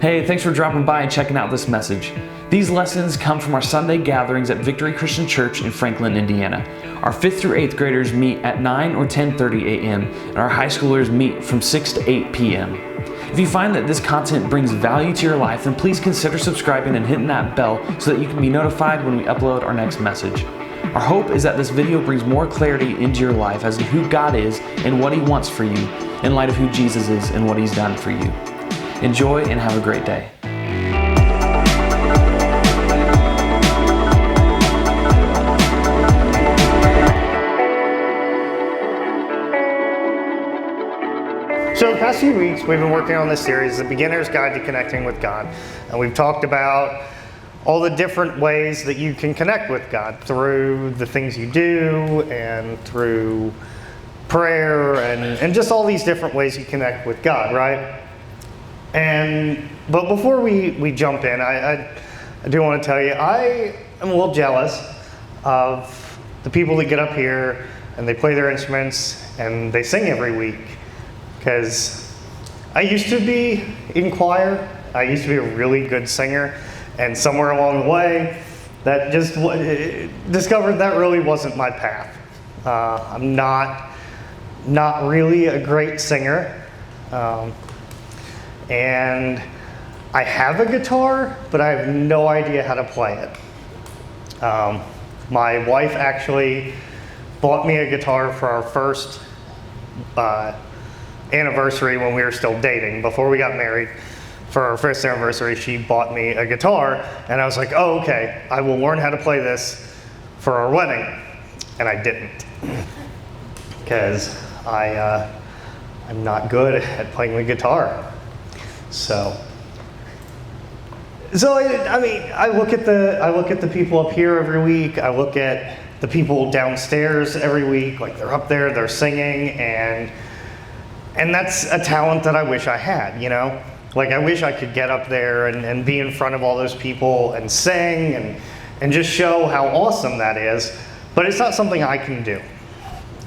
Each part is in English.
Hey, thanks for dropping by and checking out this message. These lessons come from our Sunday gatherings at Victory Christian Church in Franklin, Indiana. Our 5th through 8th graders meet at 9 or 10:30 a.m. and our high schoolers meet from 6 to 8 p.m. If you find that this content brings value to your life, then please consider subscribing and hitting that bell so that you can be notified when we upload our next message. Our hope is that this video brings more clarity into your life as to who God is and what He wants for you in light of who Jesus is and what He's done for you. Enjoy and have a great day. So the past few weeks, we've been working on this series, The Beginner's Guide to Connecting with God. And we've talked about all the different ways that you can connect with God through the things you do and through prayer and just all these different ways you connect with God, right? But before we jump in, I do want to tell you, I am a little jealous of the people that get up here and they play their instruments and they sing every week. Because I used to be in choir, I used to be a really good singer, and somewhere along the way, that just discovered that really wasn't my path. I'm not really a great singer. And I have a guitar, but I have no idea how to play it. My wife actually bought me a guitar for our first anniversary when we were still dating. Before we got married, for our first anniversary, she bought me a guitar, and I was like, oh, okay, I will learn how to play this for our wedding. And I didn't, because I'm not good at playing the guitar. So I mean, I look at the people up here every week. I look at the people downstairs every week. Like, they're up there, they're singing, and that's a talent that I wish I had, you know? Like, I wish I could get up there and be in front of all those people and sing and just show how awesome that is. But it's not something I can do.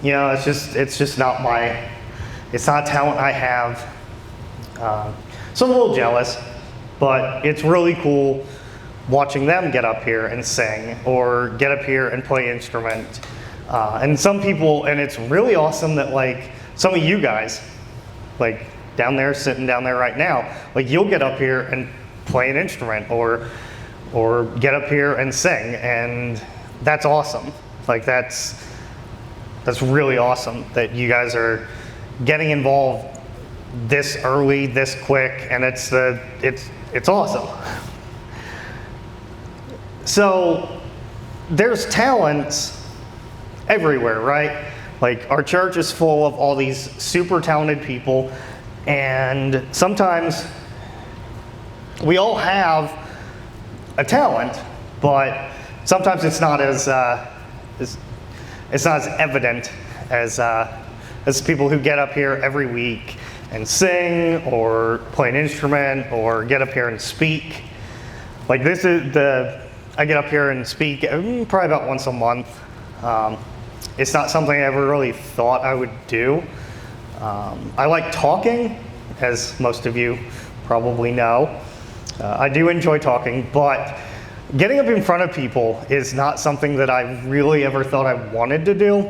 You know, it's just not it's not a talent I have. So I'm a little jealous, but it's really cool watching them get up here and sing or get up here and play instrument. And some people, and it's really awesome that, like, some of you guys, like down there, sitting down there right now, like, you'll get up here and play an instrument or get up here and sing, and that's awesome. Like, that's really awesome that you guys are getting involved this early, this quick, and it's awesome. So there's talents everywhere, right? Like, our church is full of all these super talented people, and sometimes we all have a talent, but sometimes it's not as evident as people who get up here every week and sing or play an instrument or get up here and speak. Like, I get up here and speak probably about once a month. It's not something I ever really thought I would do. I like talking, as most of you probably know. I do enjoy talking, but getting up in front of people is not something that I really ever thought I wanted to do.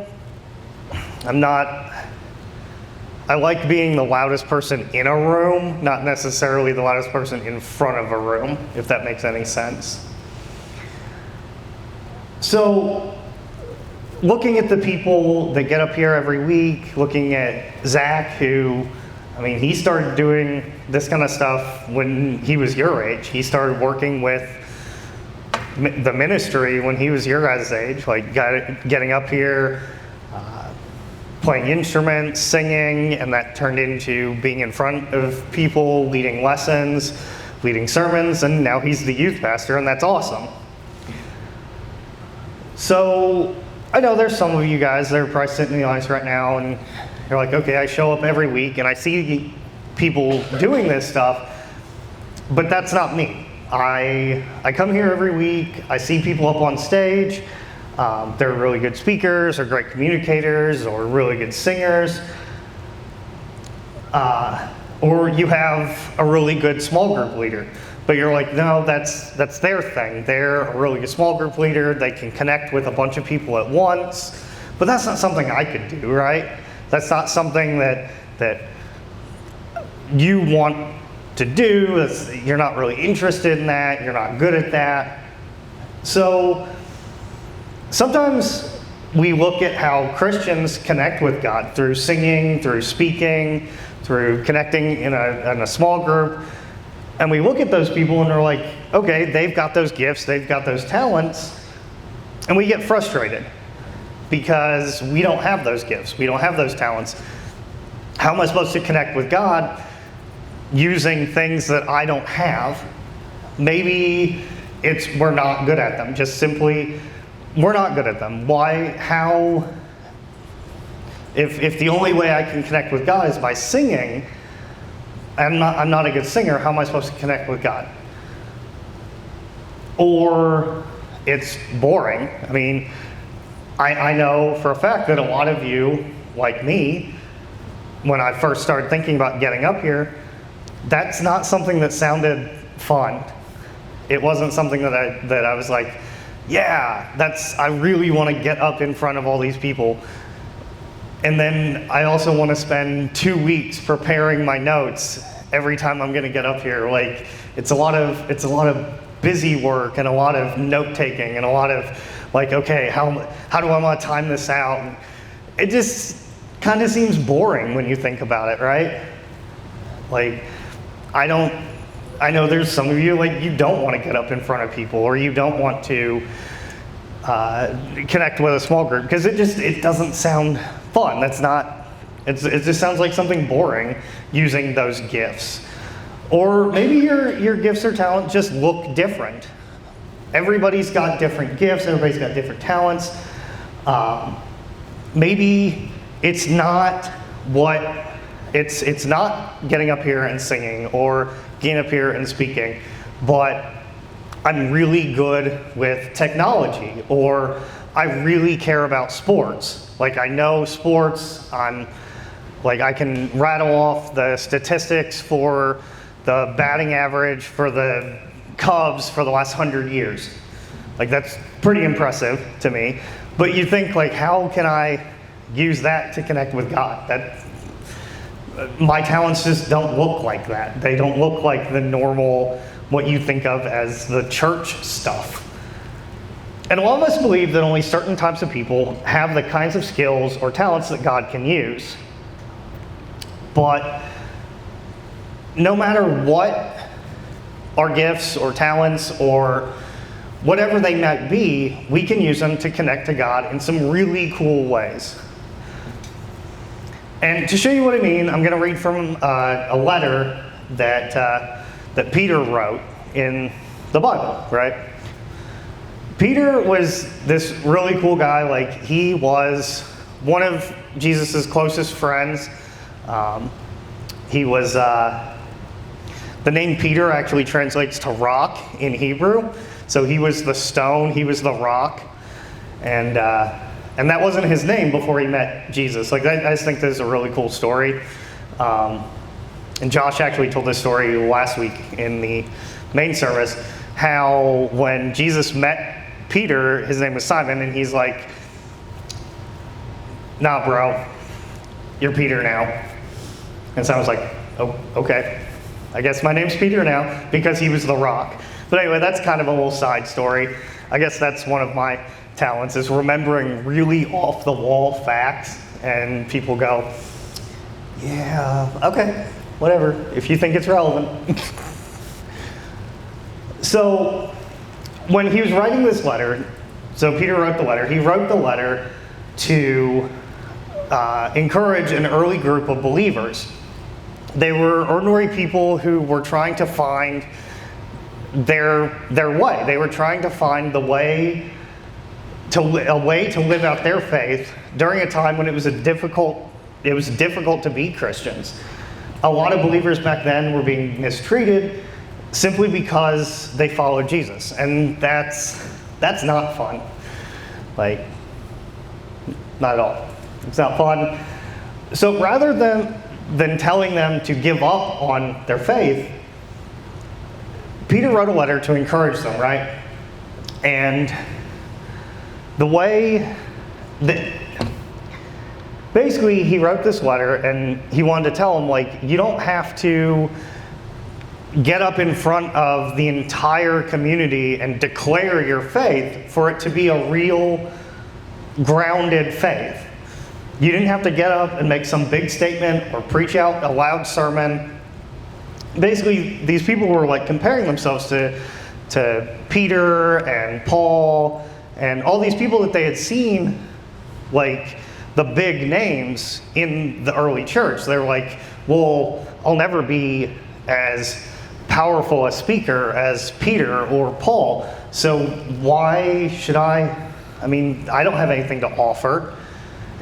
I like being the loudest person in a room, not necessarily the loudest person in front of a room, if that makes any sense. So, looking at the people that get up here every week, looking at Zach, who, I mean, he started doing this kind of stuff when he was your age. He started working with the ministry when he was your guys' age, like getting up here, playing instruments, singing, and that turned into being in front of people, leading lessons, leading sermons, and now he's the youth pastor, and that's awesome. So I know there's some of you guys that are probably sitting in the audience right now, and you're like, okay, I show up every week, and I see people doing this stuff, but that's not me. I come here every week, I see people up on stage, they're really good speakers, or great communicators, or really good singers. Or you have a really good small group leader, but you're like, no, that's their thing. They're a really good small group leader. They can connect with a bunch of people at once, but that's not something I could do, right? That's not something that you want to do. You're not really interested in that. You're not good at that. So sometimes we look at how Christians connect with God through singing, through speaking, through connecting in a small group. And we look at those people and they're like, okay, they've got those gifts, they've got those talents. And we get frustrated because we don't have those gifts, we don't have those talents. How am I supposed to connect with God using things that I don't have? Maybe we're not good at them, just simply we're not good at them. Why? How? If the only way I can connect with God is by singing, I'm not a good singer, how am I supposed to connect with God? Or it's boring. I mean, I know for a fact that a lot of you, like me, when I first started thinking about getting up here, that's not something that sounded fun. It wasn't something that I was like, yeah, I really want to get up in front of all these people. And then I also want to spend 2 weeks preparing my notes every time I'm going to get up here. Like, it's a lot of busy work and a lot of note taking and a lot of like, okay, how do I want to time this out? It just kind of seems boring when you think about it, right? Like, I know there's some of you, like, you don't want to get up in front of people, or you don't want to connect with a small group because it doesn't sound fun. It just sounds like something boring using those gifts. Or maybe your gifts or talent just look different. Everybody's got different gifts, everybody's got different talents. Maybe it's not getting up here and singing or getting up here and speaking, but I'm really good with technology, or I really care about sports. Like, I know sports, I can rattle off the statistics for the batting average for the Cubs for the last 100 years. Like, that's pretty impressive to me. But you think, like, how can I use that to connect with God? My talents just don't look like that. They don't look like the normal, what you think of as the church stuff. And a lot of us believe that only certain types of people have the kinds of skills or talents that God can use. But no matter what our gifts or talents or whatever they might be, we can use them to connect to God in some really cool ways. And to show you what I mean, I'm going to read from a letter that Peter wrote in the Bible, right? Peter was this really cool guy. Like, he was one of Jesus' closest friends. He was, the name Peter actually translates to rock in Hebrew. So he was the stone, he was the rock. And that wasn't his name before he met Jesus. Like, I just think this is a really cool story. And Josh actually told this story last week in the main service, how when Jesus met Peter, his name was Simon, and he's like, nah, bro, you're Peter now. And Simon's like, oh, okay. I guess my name's Peter now, because he was the rock. But anyway, that's kind of a little side story. I guess that's one of my talents, is remembering really off-the-wall facts, and people go, yeah, okay, whatever, if you think it's relevant. So when he was writing this letter, so Peter wrote the letter, he wrote the letter to encourage an early group of believers. They were ordinary people who were trying to find their way. They were trying to find a way to live out their faith during a time when it was difficult to be Christians. A lot of believers back then were being mistreated simply because they followed Jesus, and that's not fun. Like, not at all. It's not fun. So rather than than telling them to give up on their faith, Peter wrote a letter to encourage them, right? And the way that basically he wrote this letter, and he wanted to tell them, like, you don't have to get up in front of the entire community and declare your faith for it to be a real grounded faith. You didn't have to get up and make some big statement or preach out a loud sermon. Basically, these people were like comparing themselves to Peter and Paul and all these people that they had seen, like the big names in the early church. They're like, well, I'll never be as powerful a speaker as Peter or Paul, so why should I mean, I don't have anything to offer.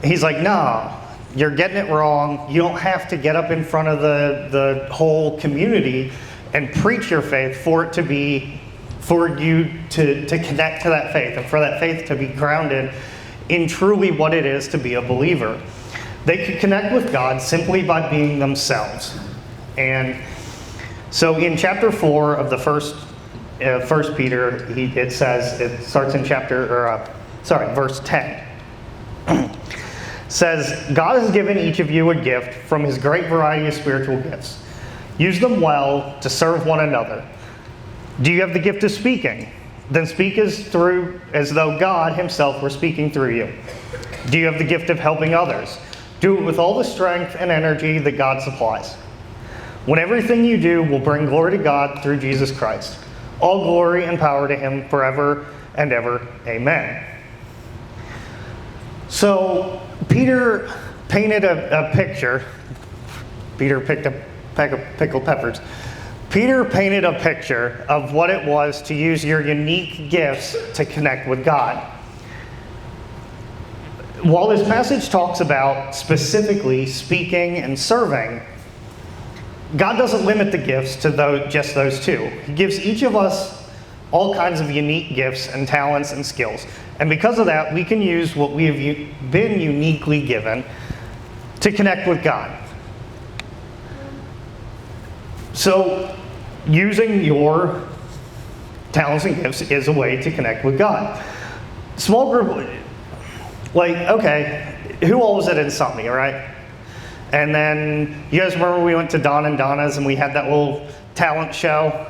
He's like, nah, you're getting it wrong. You don't have to get up in front of the whole community and preach your faith for you to connect to that faith and for that faith to be grounded in truly what it is to be a believer. They could connect with God simply by being themselves. And so in chapter 4 of the first Peter, it says, it starts in verse 10. Says, God has given each of you a gift from his great variety of spiritual gifts. Use them well to serve one another. Do you have the gift of speaking? Then speak as though God himself were speaking through you. Do you have the gift of helping others? Do it with all the strength and energy that God supplies. When everything you do will bring glory to God through Jesus Christ. All glory and power to him forever and ever. Amen. So Peter painted a picture. Peter picked a peck of pickled peppers. Peter painted a picture of what it was to use your unique gifts to connect with God. While this passage talks about specifically speaking and serving, God doesn't limit the gifts to just those two. He gives each of us all kinds of unique gifts and talents and skills. And because of that, we can use what we have been uniquely given to connect with God. So, using your talents and gifts is a way to connect with God. Small group, like, okay, who all was at Insomnia, right? And then, you guys remember we went to Don and Donna's and we had that little talent show?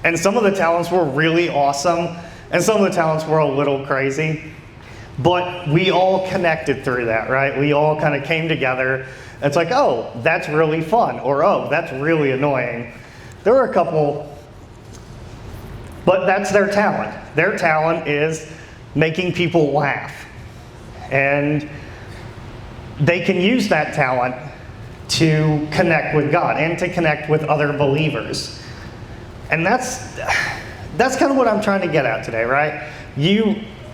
And some of the talents were really awesome, and some of the talents were a little crazy. But we all connected through that, right? We all kind of came together. It's like, oh, that's really fun, or oh, that's really annoying. There were a couple, but that's their talent. Their talent is making people laugh. And they can use that talent to connect with God and to connect with other believers. And that's kind of what I'm trying to get at today, right?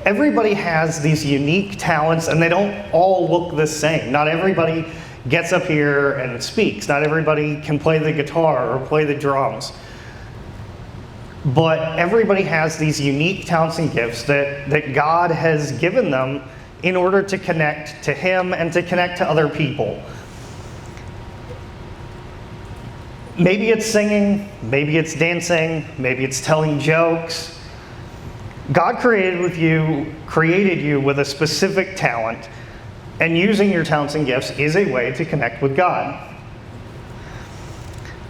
Everybody has these unique talents, and they don't all look the same. Not everybody gets up here and speaks. Not everybody can play the guitar or play the drums. But everybody has these unique talents and gifts that God has given them in order to connect to Him and to connect to other people. Maybe it's singing, maybe it's dancing, maybe it's telling jokes. God created you with a specific talent, and using your talents and gifts is a way to connect with God.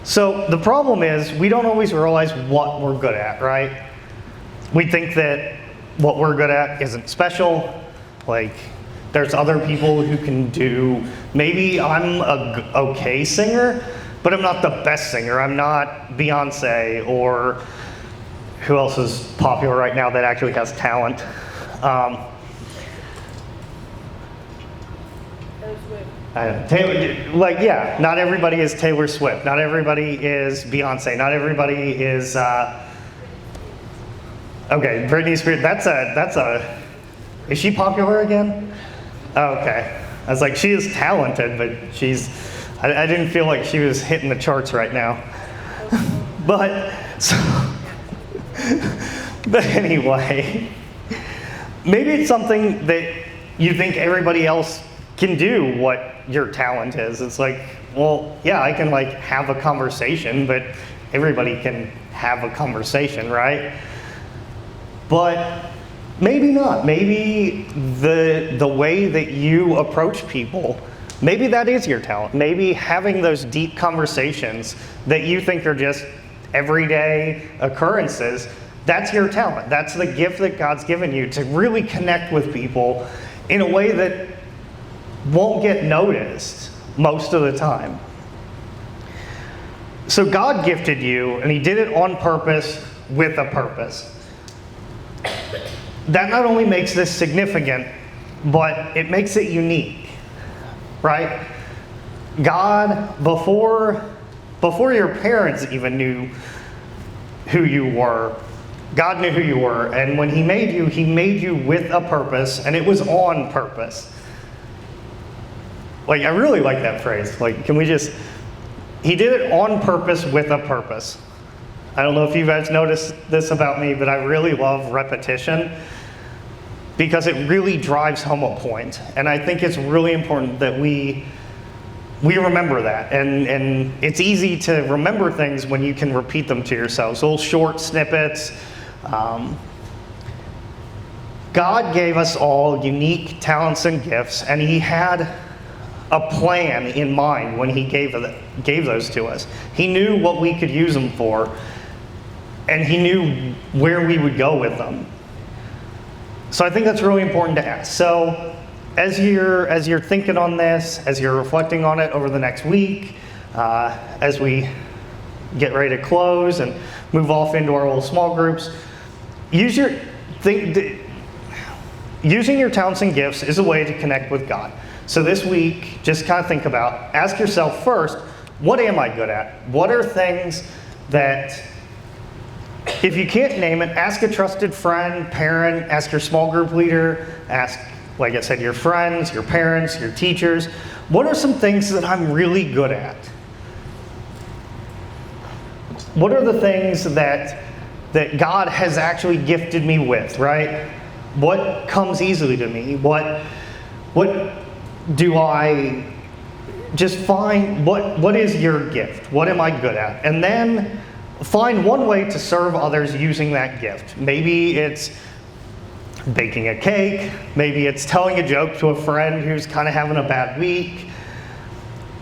So the problem is we don't always realize what we're good at, right? We think that what we're good at isn't special. Like, there's other people who can do, maybe I'm a okay singer, but I'm not the best singer. I'm not Beyonce, or who else is popular right now that actually has talent? Not everybody is Taylor Swift. Not everybody is Beyonce. Not everybody is, Britney Spears. Is she popular again? Okay. I was like, she is talented, but I didn't feel like she was hitting the charts right now. But anyway, maybe it's something that you think everybody else can do what your talent is. It's like, well, yeah, I can like have a conversation, but everybody can have a conversation, right? But maybe not. Maybe the way that you approach people, maybe that is your talent. Maybe having those deep conversations that you think are just everyday occurrences, that's your talent. That's the gift that God's given you to really connect with people in a way that won't get noticed most of the time. So God gifted you, and He did it on purpose with a purpose. That not only makes this significant, but it makes it unique, right? God, before your parents even knew who you were, God knew who you were, and when He made you with a purpose, and it was on purpose. Like, I really like that phrase. Like, He did it on purpose with a purpose. I don't know if you guys noticed this about me, but I really love repetition because it really drives home a point. And I think it's really important that we remember that. And it's easy to remember things when you can repeat them to yourselves, little short snippets. God gave us all unique talents and gifts, and He had a plan in mind when He gave those to us. He knew what we could use them for, and He knew where we would go with them. So I think that's really important to ask. So as you're thinking on this, as you're reflecting on it over the next week, as we get ready to close and move off into our little small groups, using your talents and gifts is a way to connect with God. So this week, just kind of think about, ask yourself first, what am I good at? What are things that, if you can't name it, ask a trusted friend, parent, ask your small group leader, ask, like I said, your friends, your parents, your teachers. What are some things that I'm really good at? What are the things that God has actually gifted me with, right? What comes easily to me? What do I just find, what is your gift? What am I good at? And then find one way to serve others using that gift. Maybe it's baking a cake. Maybe it's telling a joke to a friend who's kind of having a bad week.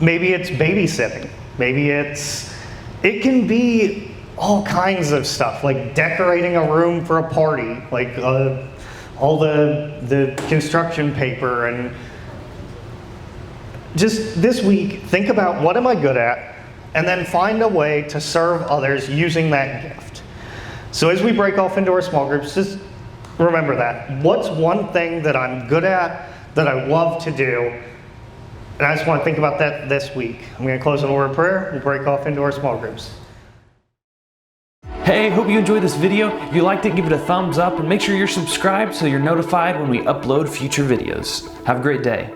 Maybe it's babysitting. Maybe it can be all kinds of stuff, like decorating a room for a party, like all the construction paper. And just this week, think about, what am I good at? And then find a way to serve others using that gift. So as we break off into our small groups, just remember that. What's one thing that I'm good at, that I love to do? And I just want to think about that this week. I'm going to close in a word of prayer and break off into our small groups. Hey, hope you enjoyed this video. If you liked it, give it a thumbs up and make sure you're subscribed so you're notified when we upload future videos. Have a great day.